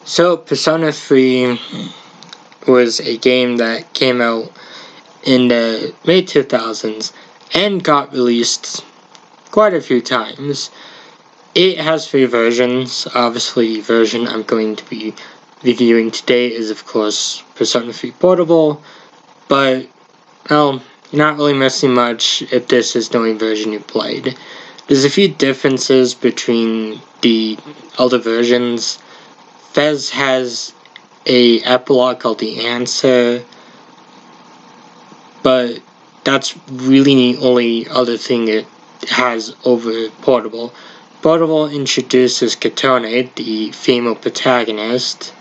So, Persona 3 was a game that came out in the mid 2000s and got released quite a few times. It has 3 versions. Obviously, the version I'm going to be reviewing today is, of course, Persona 3 Portable, but, well, you're not really missing much if this is the only version you played. There's a few differences between the other versions. Fez has a epilogue called The Answer, but that's really the only other thing it has over Portable. Portable introduces Katone, the female protagonist.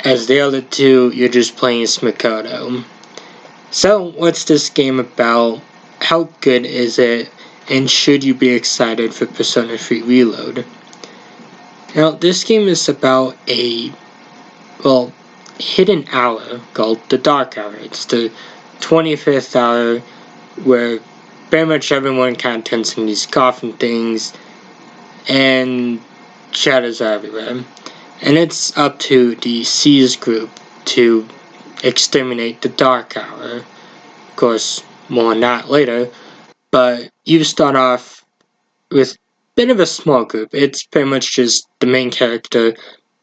As the other two, you're just playing as Makoto. So, what's this game about? How good is it? And should you be excited for Persona 3 Reload? Now, this game is about a, hidden hour called the Dark Hour. It's the 25th hour where pretty much everyone kind of turns into these coffin things and shadows are everywhere. And it's up to the Seize group to exterminate the Dark Hour. Of course, more on that later. But you start off with a bit of a small group. It's pretty much just the main character,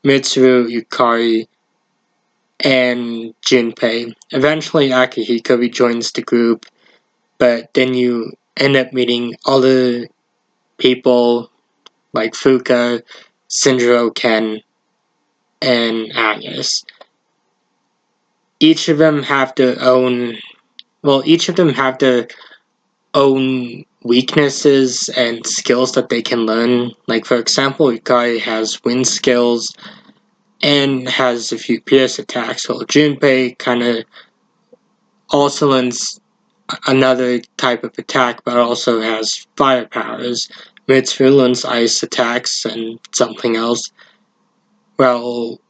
Mitsuru, Yukari, and Junpei. Eventually, Akihiko rejoins the group, but then you end up meeting other people like Fuka, Shinjiro, Ken, and Agnes. Each of them have their own weaknesses and skills that they can learn. Like, for example, Yukari has wind skills and has a few pierce attacks, while Junpei kind of also learns another type of attack, but also has fire powers. Mitsuru learns ice attacks and something else. Well,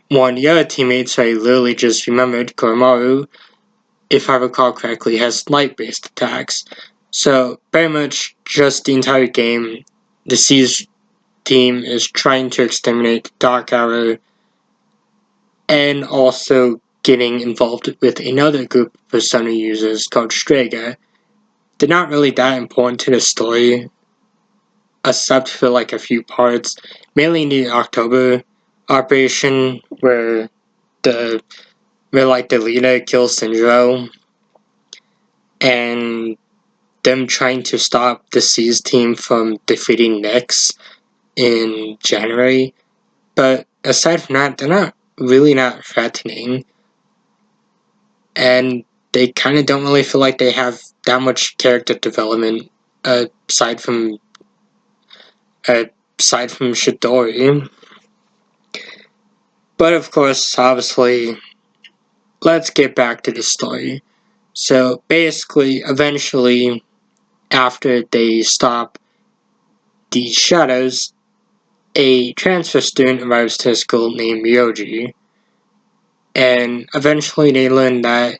one of the other teammates I literally just remembered, Koromaru, if I recall correctly, has light-based attacks. So, very much just the entire game, the Seize team is trying to exterminate the Dark Hour and also getting involved with another group of Persona users called Strega. They're not really that important to the story, except for like a few parts, mainly in the October operation where the leader kills Shinjiro, and them trying to stop the Seize team from defeating Nyx in January. But aside from that, they're not threatening, and they kind of don't really feel like they have that much character development aside from Shidori. But of course, obviously, let's get back to the story. So basically, eventually, after they stop the shadows, a transfer student arrives to a school named Ryoji, and eventually they learn that,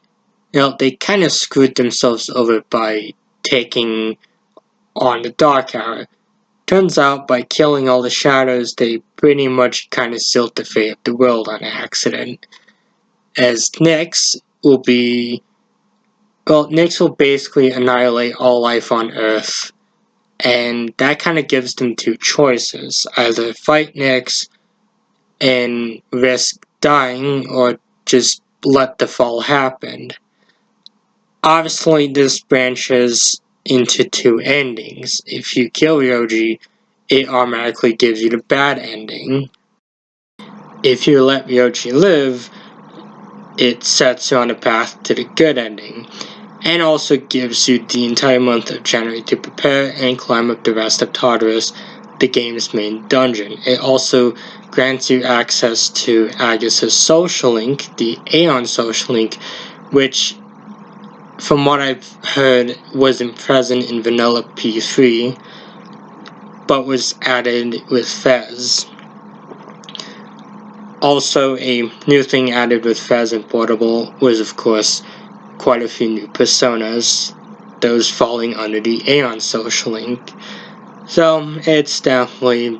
they kind of screwed themselves over by taking on the Dark Hour. Turns out, by killing all the shadows, they pretty much kind of sealed the fate of the world on accident. As Nyx will basically annihilate all life on Earth, and that kind of gives them 2 choices: either fight Nyx and risk dying, or just let the fall happen. Obviously, this branches into 2 endings. If you kill Ryoji, it automatically gives you the bad ending. If you let Ryoji live, it sets you on a path to the good ending, and also gives you the entire month of January to prepare and climb up the rest of Tartarus, the game's main dungeon. It also grants you access to Agus's social link, the Aeon social link, which, from what I've heard, wasn't present in Vanilla P3, but was added with Fez. Also, a new thing added with Fez and Portable was, of course, quite a few new personas, those falling under the Aeon social link. So, it's definitely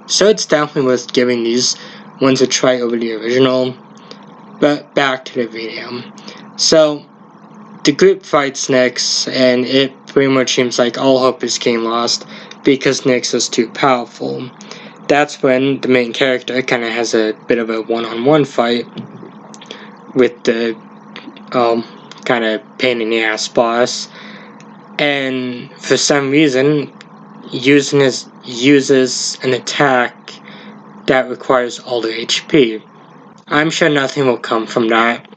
So it's definitely worth giving these ones a try over the original. But back to the video. So the group fights Nyx, and it pretty much seems like all hope is game lost because Nyx is too powerful. That's when the main character kind of has a bit of a one-on-one fight with the kind of pain in the ass boss, and for some reason uses an attack that requires all the HP. I'm sure nothing will come from that.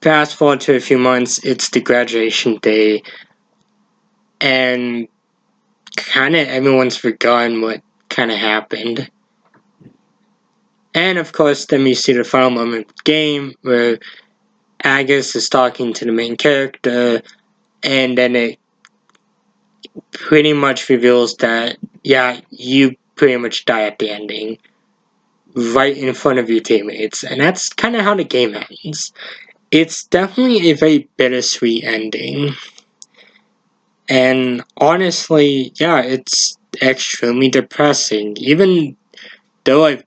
Fast forward to a few months, it's the graduation day, and kind of everyone's forgotten what kind of happened. And of course, then we see the final moment of the game where Agus is talking to the main character, and then it pretty much reveals that, yeah, you pretty much die at the ending, right in front of your teammates, and that's kind of how the game ends. It's definitely a very bittersweet ending, and honestly, yeah, it's extremely depressing. Even though I've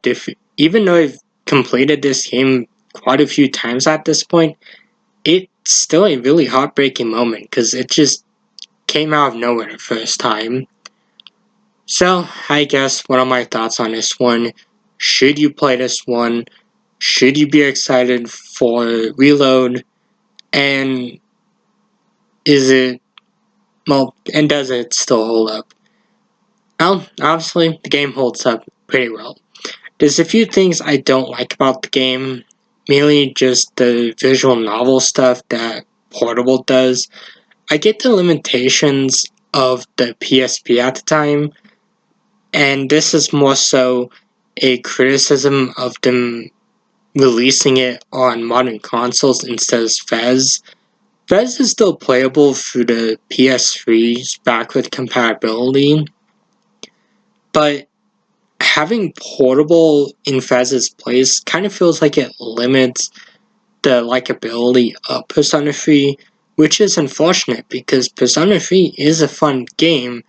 completed this game quite a few times at this point, it's still a really heartbreaking moment because it just came out of nowhere the first time. So, I guess what are my thoughts on this one? Should you play this one? Should you be excited for Reload? And and does it still hold up? Well, obviously, the game holds up pretty well. There's a few things I don't like about the game, mainly just the visual novel stuff that Portable does. I get the limitations of the PSP at the time, and this is more so a criticism of them releasing it on modern consoles instead of Fez. Fez is still playable through the PS3's backward compatibility, but having Portable in Fez's place kind of feels like it limits the likability of Persona 3, which is unfortunate because Persona 3 is a fun game.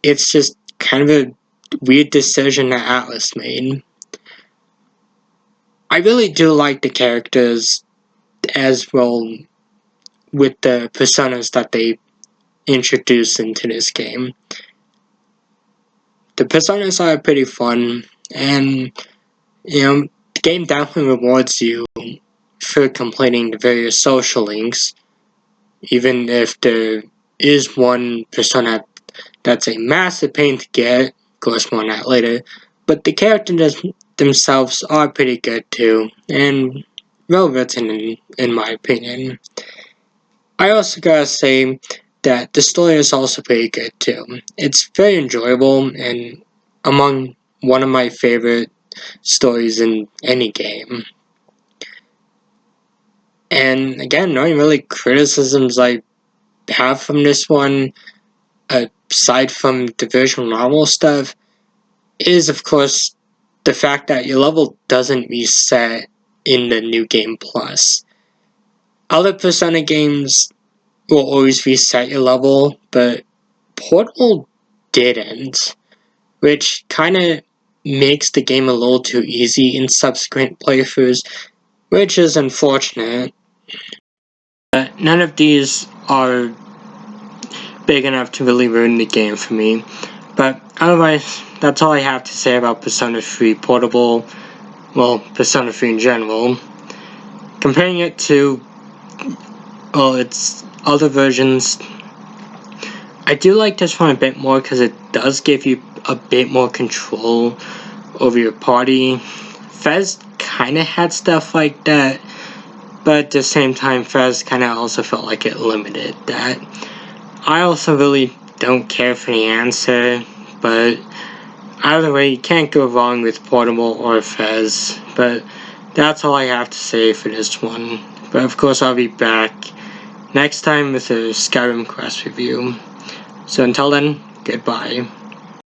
It's just kind of a weird decision that Atlas made. I really do like the characters as well with the personas that they introduce into this game. The personas are pretty fun, and the game definitely rewards you for completing the various social links, even if there is one persona that's a massive pain to get. Of course, more on that later. But the characters themselves are pretty good too, and well written in my opinion. I also gotta say that the story is also pretty good too. It's very enjoyable and among one of my favorite stories in any game. And again, the only really criticisms I have from this one, aside from the visual novel stuff, is of course the fact that your level doesn't reset in the New Game Plus. Other Persona games will always reset your level, but Portal didn't, which kind of makes the game a little too easy in subsequent playthroughs, which is unfortunate. But none of these are big enough to really ruin the game for me. But otherwise, that's all I have to say about Persona 3 Portable, well, Persona 3 in general. Comparing it to, its other versions, I do like this one a bit more because it does give you a bit more control over your party. Fez kind of had stuff like that, but at the same time, Fez kind of also felt like it limited that. I also really don't care for the answer, but either way, you can't go wrong with Portable or Fez. But that's all I have to say for this one. But of course, I'll be back next time with a Skyrim Quest review. So until then, goodbye.